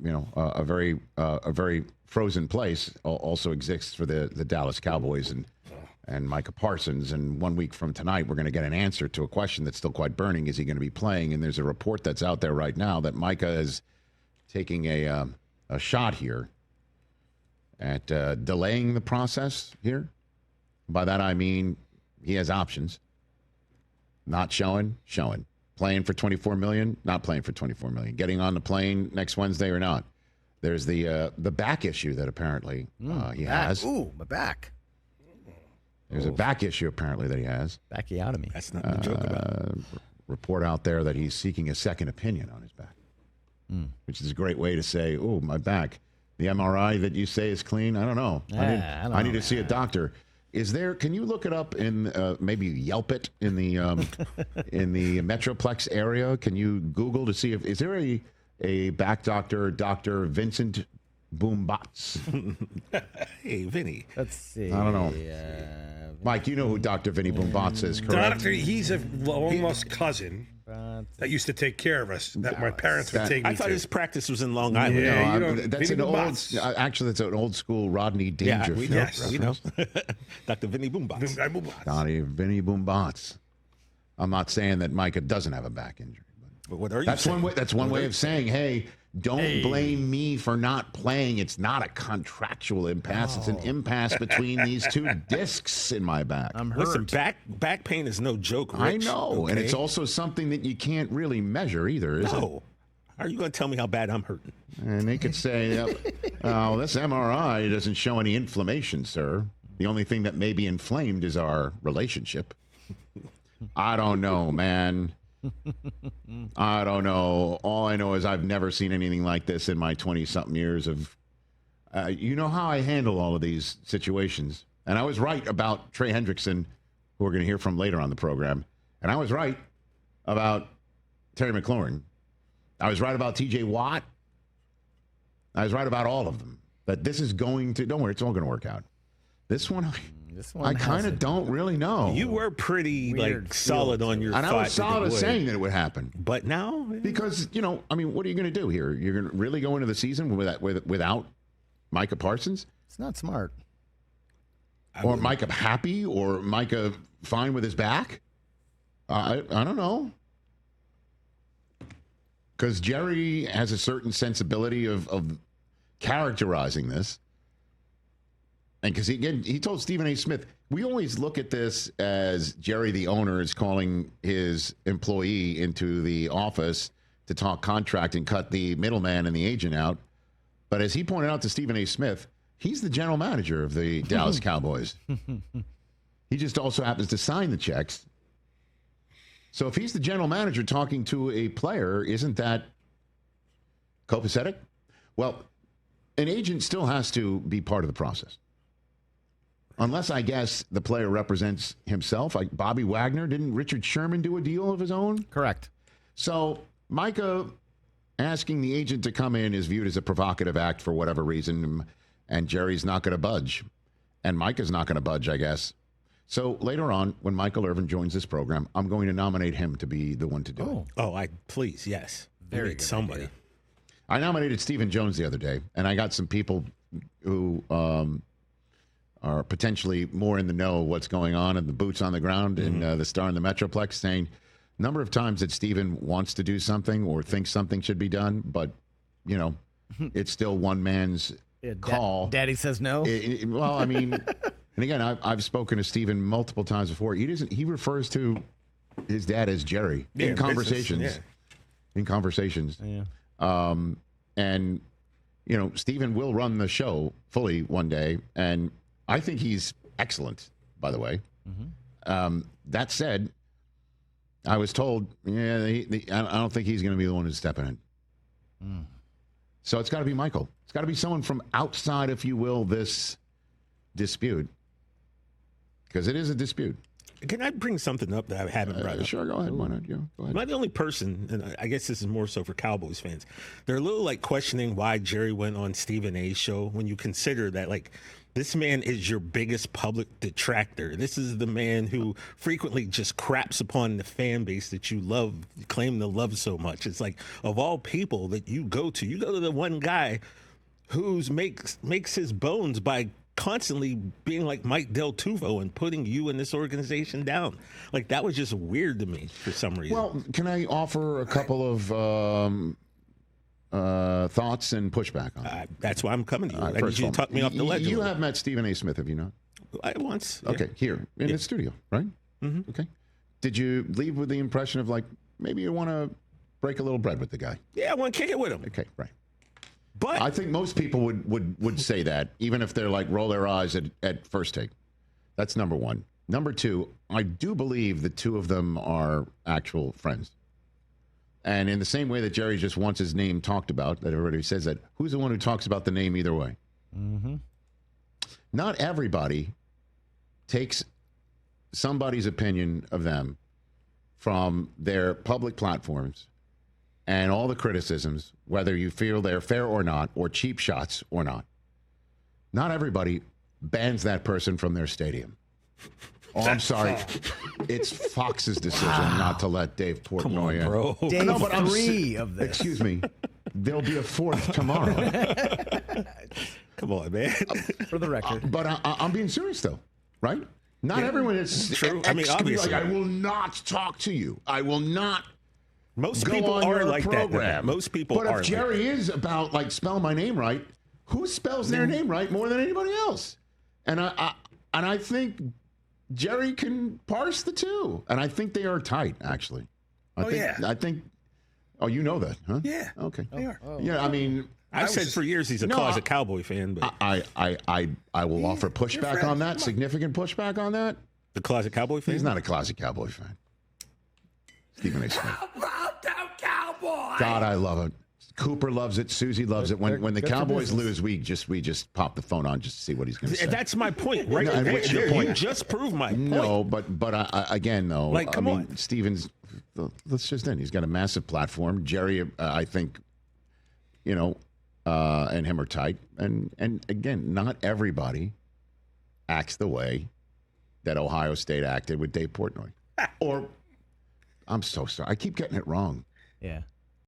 a very frozen place also exists for the Dallas Cowboys and Micah Parsons. And 1 week from tonight, we're going to get an answer to a question that's still quite burning. Is he going to be playing? And there's a report that's out there right now that Micah is taking a shot here at delaying the process here. By that, I mean he has options. Not showing. Playing for $24 million, not playing for $24 million. Getting on the plane next Wednesday or not. There's the back issue that apparently he has. Ooh, my back. There's a back issue apparently that he has. Backiotomy. That's not a joke about. Report out there that he's seeking a second opinion on his back, which is a great way to say, "Oh, my back." The MRI that you say is clean. I don't know. I need to see a doctor. Is there? Can you look it up in maybe Yelp it in the in the Metroplex area? Can you Google to see if is there a back doctor, Dr. Vincent Boombots? Hey, Vinny. Let's see. I don't know. Mike, you know who Dr. Vinny Boombots is, correct? Doctor, he's a long lost cousin that used to take care of us. That my parents would take me I thought to. his practice was in Long Island. Yeah, you know, that's Vinny an old. Boombots. Actually, that's an old school Rodney Dangerfield. Yes, you know. Dr. Vinny Boombots. Dr. Vinny Boombots. I'm not saying that Micah doesn't have a back injury. But what are you That's saying? one way. That's one way of saying, "Hey, don't blame me for not playing. It's not a contractual impasse. It's an impasse between these two discs in my back." I'm hurt. Listen, back pain is no joke, Rich. I know, and okay? it's also something that you can't really measure either, is it? No. How are you going to tell me how bad I'm hurting? And they could say, "Oh, this MRI doesn't show any inflammation, sir. The only thing that may be inflamed is our relationship." I don't know, man. I don't know. All I know is I've never seen anything like this in my 20-something years of. You know how I handle all of these situations, and I was right about Trey Hendrickson, who we're going to hear from later on the program, and I was right about Terry McLaurin. I was right about T.J. Watt. I was right about all of them. But this is going to. Don't worry, it's all going to work out. This one. I kind of don't really know. You were pretty solid on your. And I was solid at saying that it would happen. But now, because I mean, what are you going to do here? You're going to really go into the season without Micah Parsons? It's not smart. Or Micah happy? Or Micah fine with his back? I don't know. Because Jerry has a certain sensibility of characterizing this. And because he told Stephen A. Smith, we always look at this as Jerry, the owner, is calling his employee into the office to talk contract and cut the middleman and the agent out. But as he pointed out to Stephen A. Smith, he's the general manager of the Dallas Cowboys. He just also happens to sign the checks. So if he's the general manager talking to a player, isn't that copacetic? Well, an agent still has to be part of the process. Unless, I guess, the player represents himself, like Bobby Wagner. Didn't Richard Sherman do a deal of his own? Correct. So Micah asking the agent to come in is viewed as a provocative act for whatever reason, and Jerry's not going to budge. And Micah's not going to budge, I guess. So later on, when Michael Irvin joins this program, I'm going to nominate him to be the one to do it. Oh, please, yes. Very good somebody. idea. I nominated Stephen Jones the other day, and I got some people who are potentially more in the know of what's going on and the boots on the ground in the Star and the Metroplex saying number of times that Stephen wants to do something or thinks something should be done, but, it's still one man's call. Daddy says no? Well, I mean, and again, I've spoken to Stephen multiple times before. He refers to his dad as Jerry in conversations. Business, in conversations. Yeah. And, Stephen will run the show fully one day, and I think he's excellent, by the way. That said, I was told, I don't think he's going to be the one who's stepping in. So it's got to be Michael. It's got to be someone from outside, if you will, this dispute. Because it is a dispute. Can I bring something up that I haven't brought up? Sure, go ahead. Why not? Go ahead. Am I the only person, and I guess this is more so for Cowboys fans, they're a little questioning why Jerry went on Stephen A's show when you consider that This man is your biggest public detractor. This is the man who frequently just craps upon the fan base that you love, claim to love so much. It's like, of all people that you go to the one guy who's makes his bones by constantly being like Mike Del Tufo and putting you and this organization down. Like, that was just weird to me for some reason. Well, can I offer a couple of thoughts and pushback on it? That's why I'm coming to you. I need First you of to all, talk me off the ledge. You have met Stephen A. Smith, have you not? Once. Yeah. Okay, here in the studio, right? Mm-hmm. Okay. Did you leave with the impression of like maybe you want to break a little bread with the guy? Yeah, I want to kick it with him. Okay, right. But I think most people would say that, even if they're like roll their eyes at first take. That's number one. Number two, I do believe the two of them are actual friends. And in the same way that Jerry just wants his name talked about, that everybody says that, who's the one who talks about the name either way? Mm-hmm. Not everybody takes somebody's opinion of them from their public platforms and all the criticisms, whether you feel they're fair or not, or cheap shots or not. Not everybody bans that person from their stadium. Oh, I'm sorry. It's Fox's decision not to let Dave Portnoy in. bro. Day No, but 3 of this. Excuse me. There'll be a fourth tomorrow. Come on, man. For the record. But I'm being serious, though, right? Not everyone is True. I mean, obviously. like, I will not talk to you. I will not Most go people on are your like program. that. Most people but are. But if Jerry is about like spelling my name right, who spells their name right more than anybody else? And I think Jerry can parse the two, and I think they are tight. Actually, I think. Oh, you know that, huh? Yeah. Okay. They are. Yeah, I mean, I've said for years he's a closet Cowboy fan, but I will offer pushback on that, significant pushback on that. the closet Cowboy fan. He's not a closet Cowboy fan. Stephen A. Smith. How about them Cowboys? God, I love it. Cooper loves it. Susie loves it. When the good for Cowboys business. lose, we just pop the phone on just to see what he's going to say. That's my point, right? No, and there. what's your There, point? You just proved my point. No, but again, though, Like, come I mean, on. Stevens, let's just end. He's got a massive platform. Jerry, I think, and him are tight. And again, not everybody acts the way that Ohio State acted with Dave Portnoy. Or, I'm so sorry. I keep getting it wrong. Yeah.